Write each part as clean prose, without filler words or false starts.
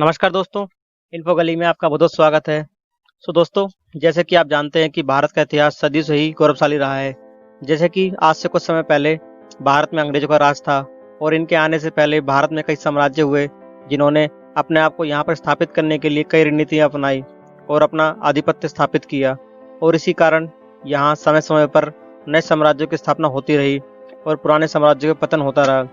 नमस्कार दोस्तों, इन्फो गली में आपका बहुत-बहुत स्वागत है। दोस्तों, जैसे कि आप जानते हैं कि भारत का इतिहास सदियों से ही गौरवशाली रहा है। जैसे कि आज से कुछ समय पहले भारत में अंग्रेजों का राज था और इनके आने से पहले भारत में कई साम्राज्य हुए, जिन्होंने अपने आप को यहाँ पर स्थापित करने के लिए कई रणनीतियाँ अपनाई और अपना आधिपत्य स्थापित किया। और इसी कारण यहाँ समय-समय पर नए साम्राज्यों की स्थापना होती रही और पुराने साम्राज्यों का पतन होता रहा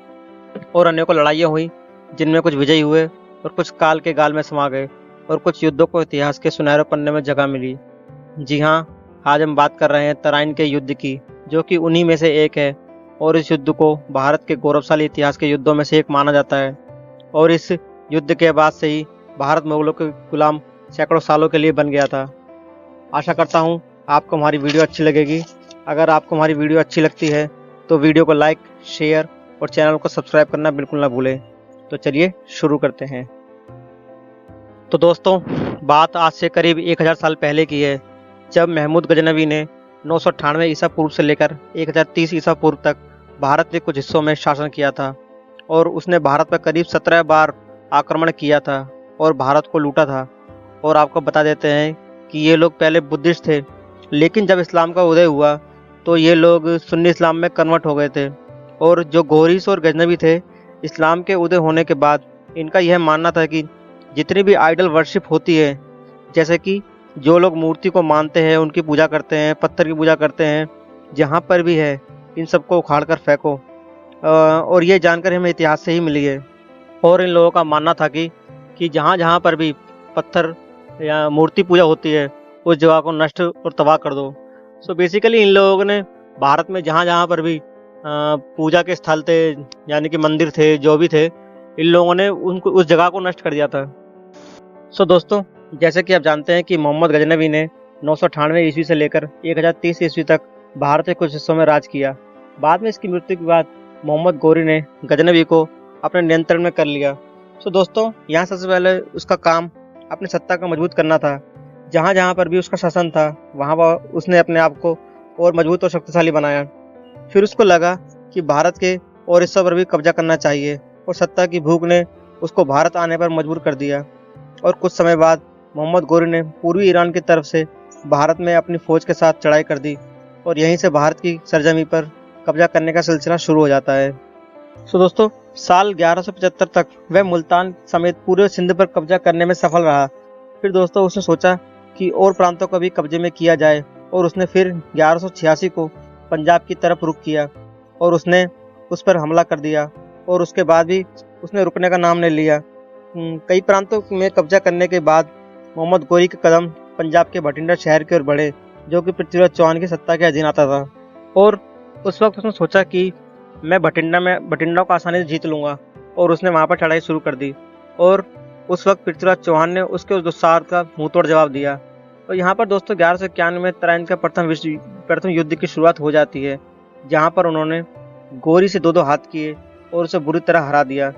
और अनेकों लड़ाइयाँ हुई, जिनमें कुछ विजयी हुए और कुछ काल के गाल में समा गए और कुछ युद्धों को इतिहास के सुनहरे पन्ने में जगह मिली। जी हाँ, आज हम बात कर रहे हैं तराइन के युद्ध की, जो कि उन्हीं में से एक है और इस युद्ध को भारत के गौरवशाली इतिहास के युद्धों में से एक माना जाता है। और इस युद्ध के बाद से ही भारत मुगलों के गुलाम सैकड़ों सालों के लिए बन गया था। आशा करता हूँ आपको हमारी वीडियो अच्छी लगेगी। अगर आपको हमारी वीडियो अच्छी लगती है तो वीडियो को लाइक, शेयर और चैनल को सब्सक्राइब करना बिल्कुल ना भूलें। तो चलिए शुरू करते हैं। तो दोस्तों, बात आज से करीब 1000 साल पहले की है, जब महमूद गजनवी ने 998 ईसा पूर्व से लेकर 1030 ईसा पूर्व तक भारत के कुछ हिस्सों में शासन किया था और उसने भारत पर करीब 17 बार आक्रमण किया था और भारत को लूटा था। और आपको बता देते हैं कि ये लोग पहले बुद्धिस्ट थे, लेकिन जब इस्लाम का उदय हुआ तो ये लोग सुन्नी इस्लाम में कन्वर्ट हो गए थे। और जो गोरीस और गजनवी थे, इस्लाम के उदय होने के बाद इनका यह मानना था कि जितनी भी आइडल वर्शिप होती है, जैसे कि जो लोग मूर्ति को मानते हैं, उनकी पूजा करते हैं, पत्थर की पूजा करते हैं, जहाँ पर भी है इन सबको उखाड़ कर फेंको। और ये जानकारी हमें इतिहास से ही मिली है। और इन लोगों का मानना था कि जहाँ जहाँ पर भी पत्थर या मूर्ति पूजा होती है, उस जगह को नष्ट और तबाह कर दो। बेसिकली इन लोगों ने भारत में जहाँ जहाँ पर भी पूजा के स्थल थे, यानी कि मंदिर थे, जो भी थे, इन लोगों ने उनको उस जगह को नष्ट कर दिया था। दोस्तों, जैसे कि आप जानते हैं कि मोहम्मद गजनवी ने 998 ईस्वी से लेकर 1030 ईस्वी तक भारत के कुछ हिस्सों में राज किया। बाद में इसकी मृत्यु के बाद मोहम्मद गोरी ने गजनवी को अपने नियंत्रण में कर लिया। दोस्तों, यहाँ सबसे पहले उसका काम अपनी सत्ता को मजबूत करना था। जहाँ जहाँ पर भी उसका शासन था, वहाँ उसने अपने आप को और मजबूत और शक्तिशाली बनाया। फिर उसको लगा कि भारत के और हिस्सों पर भी कब्जा करना चाहिए और सत्ता की भूख ने उसको भारत आने पर मजबूर कर दिया। और कुछ समय बाद मोहम्मद गोरी ने पूर्वी ईरान की तरफ से भारत में अपनी फौज के साथ चढ़ाई कर दी और यहीं से भारत की सरजमी पर कब्जा करने का सिलसिला शुरू हो जाता है। दोस्तों, साल 1175 तक वह मुल्तान समेत पूरे सिंध पर कब्जा करने में सफल रहा। फिर दोस्तों, उसने सोचा कि और प्रांतों को भी कब्जे में किया जाए और उसने फिर 1186 को पंजाब की तरफ रुख किया और उसने उस पर हमला कर दिया। और उसके बाद भी उसने रुकने का नाम नहीं लिया। कई प्रांतों में कब्जा करने के बाद मोहम्मद गोरी के कदम पंजाब के भटिंडा शहर की ओर बढ़े, जो कि पृथ्वीराज चौहान की सत्ता के अधीन आता था। और उस वक्त उसने सोचा कि मैं भटिंडा को आसानी से जीत लूंगा और उसने वहां पर चढ़ाई शुरू कर दी। और उस वक्त पृथ्वीराज चौहान ने उसके उस दुस्साहस का मुंहतोड़ जवाब दिया। और यहाँ पर दोस्तों 1191 में तराइन का प्रथम युद्ध की शुरुआत हो जाती है, जहाँ पर उन्होंने गोरी से दो हाथ किए और उसे बुरी तरह हरा दिया।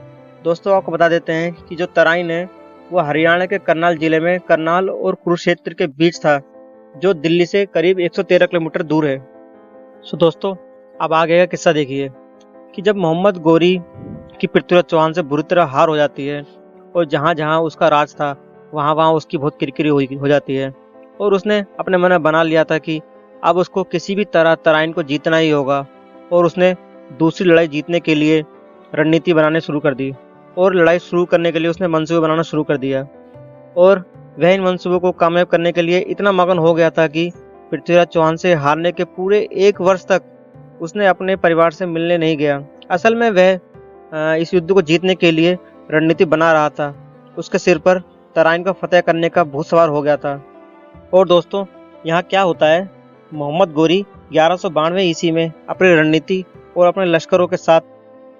दोस्तों, आपको बता देते हैं कि जो तराइन है वो हरियाणा के करनाल जिले में करनाल और कुरुक्षेत्र के बीच था, जो दिल्ली से करीब 113 किलोमीटर दूर है। दोस्तों, अब आगे का किस्सा देखिए कि जब मोहम्मद गोरी की पृथ्वीराज चौहान से बुरी तरह हार हो जाती है और जहाँ जहाँ उसका राज था वहाँ वहाँ उसकी बहुत किरकिरी हो जाती है और उसने अपने मन में बना लिया था कि अब उसको किसी भी तरह तराइन को जीतना ही होगा। और उसने दूसरी लड़ाई जीतने के लिए रणनीति बनाने शुरू कर दी और लड़ाई शुरू करने के लिए उसने मंसूबे बनाना शुरू कर दिया। और वह इन मंसूबों को कामयाब करने के लिए इतना मगन हो गया था कि पृथ्वीराज चौहान से हारने के पूरे 1 वर्ष तक उसने अपने परिवार से मिलने नहीं गया। असल में वह इस युद्ध को जीतने के लिए रणनीति बना रहा था। उसके सिर पर तराइन को फतेह करने का भूत सवार हो गया था। और दोस्तों, यहाँ क्या होता है, मोहम्मद गोरी 1192 ईस्वी में अपनी रणनीति और अपने लश्करों के साथ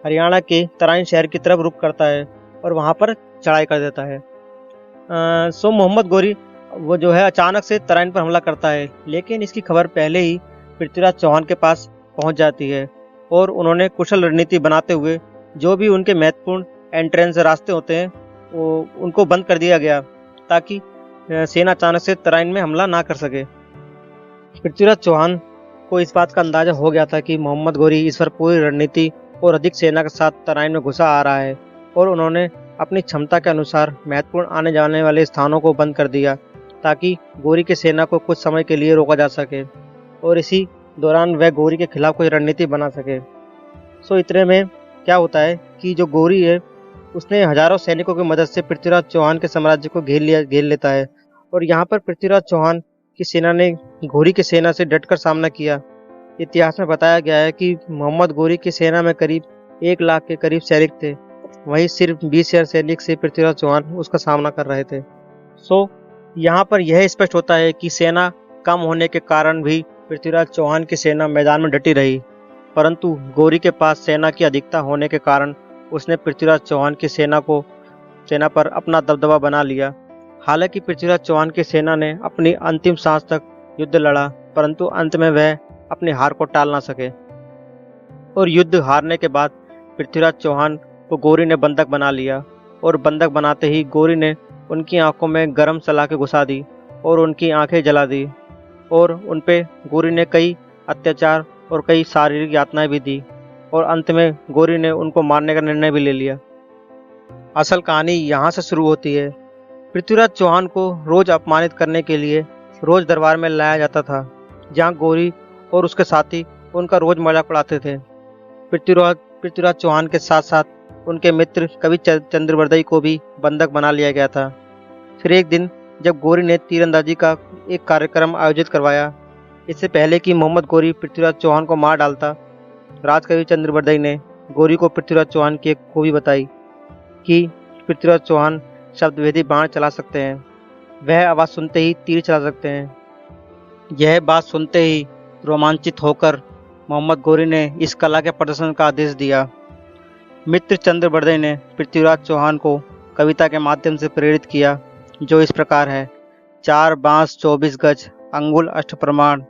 हरियाणा के तराइन शहर की तरफ रुख करता है और वहाँ पर चढ़ाई कर देता है। मोहम्मद गोरी वो जो है अचानक से तराइन पर हमला करता है, लेकिन इसकी खबर पहले ही पृथ्वीराज चौहान के पास पहुँच जाती है और उन्होंने कुशल रणनीति बनाते हुए जो भी उनके महत्वपूर्ण एंट्रेंस रास्ते होते हैं वो उनको बंद कर दिया गया, ताकि सेना अचानक से तराइन में हमला ना कर सके। पृथ्वीराज चौहान को इस बात का अंदाजा हो गया था कि मोहम्मद गोरी इस पर पूरी रणनीति और अधिक सेना के साथ तराइन में घुसा आ रहा है और उन्होंने अपनी क्षमता के अनुसार महत्वपूर्ण आने जाने वाले स्थानों को बंद कर दिया ताकि गौरी की सेना को कुछ समय के लिए रोका जा सके और इसी दौरान वह गौरी के खिलाफ कोई रणनीति बना सके। इतने में क्या होता है कि जो गौरी है उसने हजारों सैनिकों की मदद से पृथ्वीराज चौहान के साम्राज्य को घेर लेता है और यहाँ पर पृथ्वीराज चौहान की सेना ने गौरी की सेना से डटकर सामना किया। इतिहास में बताया गया है कि मोहम्मद गौरी की सेना में करीब 1 लाख के करीब सैनिक थे, वहीं सिर्फ 20,000 सैनिक से पृथ्वीराज चौहान उसका सामना कर रहे थे। यहाँ पर यह स्पष्ट होता है कि सेना कम होने के कारण भी पृथ्वीराज चौहान की सेना मैदान में डटी रही, परंतु गौरी के पास सेना की अधिकता होने के कारण उसने पृथ्वीराज चौहान की सेना पर अपना दबदबा बना लिया। हालांकि पृथ्वीराज चौहान की सेना ने अपनी अंतिम सांस तक युद्ध लड़ा, परंतु अंत में वह अपनी हार को टाल ना सके और युद्ध हारने के बाद पृथ्वीराज चौहान को गौरी ने बंधक बना लिया और बंधक बनाते ही गौरी ने उनकी आंखों में गर्म सलाखें घुसा दी और उनकी आंखें जला दी और उन पे गौरी ने कई अत्याचार और कई शारीरिक यातनाएं भी दी और अंत में गौरी ने उनको मारने का निर्णय भी ले लिया। असल कहानी यहाँ से शुरू होती है। पृथ्वीराज चौहान को रोज अपमानित करने के लिए रोज दरबार में लाया जाता था, जहाँ गौरी और उसके साथी उनका रोज मजाक उड़ाते थे। पृथ्वीराज चौहान के साथ साथ उनके मित्र कवि चंद्रबरदई को भी बंधक बना लिया गया था। फिर एक दिन जब गौरी ने तीरंदाजी का एक कार्यक्रम आयोजित करवाया, इससे पहले कि मोहम्मद गौरी पृथ्वीराज चौहान को मार डालता, राजकवि चंद्रबरदई ने गौरी को पृथ्वीराज चौहान की एक खूबी बताई कि पृथ्वीराज चौहान शब्दभेदी बाण चला सकते हैं, वह आवाज़ सुनते ही तीर चला सकते हैं। यह बात सुनते ही रोमांचित होकर मोहम्मद गौरी ने इस कला के प्रदर्शन का आदेश दिया। मित्र चंद्रबरदई ने पृथ्वीराज चौहान को कविता के माध्यम से प्रेरित किया, जो इस प्रकार है। 4 बांस 24 गज, अंगुल अष्ट प्रमाण,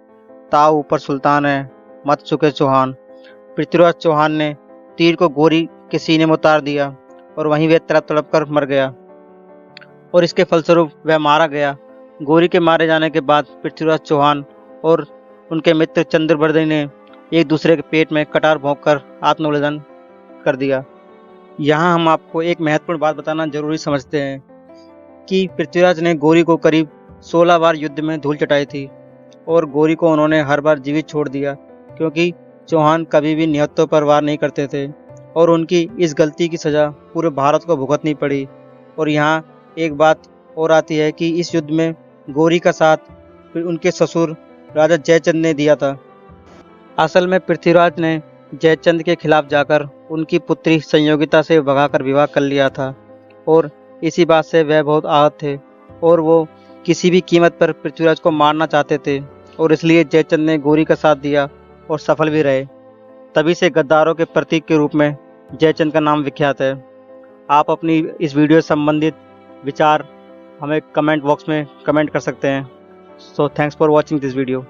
ताव ऊपर सुल्तान है, मत चुके चौहान। पृथ्वीराज चौहान ने तीर को गौरी के सीने में उतार दिया और वहीं वह तड़प तड़प कर मर गया और इसके फलस्वरूप वह मारा गया। गौरी के मारे जाने के बाद पृथ्वीराज चौहान और उनके मित्र चंद्रबरदई ने एक दूसरे के पेट में कटार भोंककर आत्मबलिदान कर दिया। यहाँ हम आपको एक महत्वपूर्ण बात बताना जरूरी समझते हैं कि पृथ्वीराज ने गौरी को करीब 16 बार युद्ध में धूल चटाई थी और गौरी को उन्होंने हर बार जीवित छोड़ दिया, क्योंकि चौहान कभी भी निहत्तों पर वार नहीं करते थे और उनकी इस गलती की सजा पूरे भारत को भुगतनी पड़ी। और यहाँ एक बात और आती है कि इस युद्ध में गौरी का साथ उनके ससुर राजा जयचंद ने दिया था। असल में पृथ्वीराज ने जयचंद के खिलाफ जाकर उनकी पुत्री संयोगिता से भगाकर विवाह कर लिया था और इसी बात से वह बहुत आहत थे और वो किसी भी कीमत पर पृथ्वीराज को मारना चाहते थे और इसलिए जयचंद ने गौरी का साथ दिया और सफल भी रहे। तभी से गद्दारों के प्रतीक के रूप में जयचंद का नाम विख्यात है। आप अपनी इस वीडियो से संबंधित विचार हमें कमेंट बॉक्स में कमेंट कर सकते हैं। So thanks for watching this video.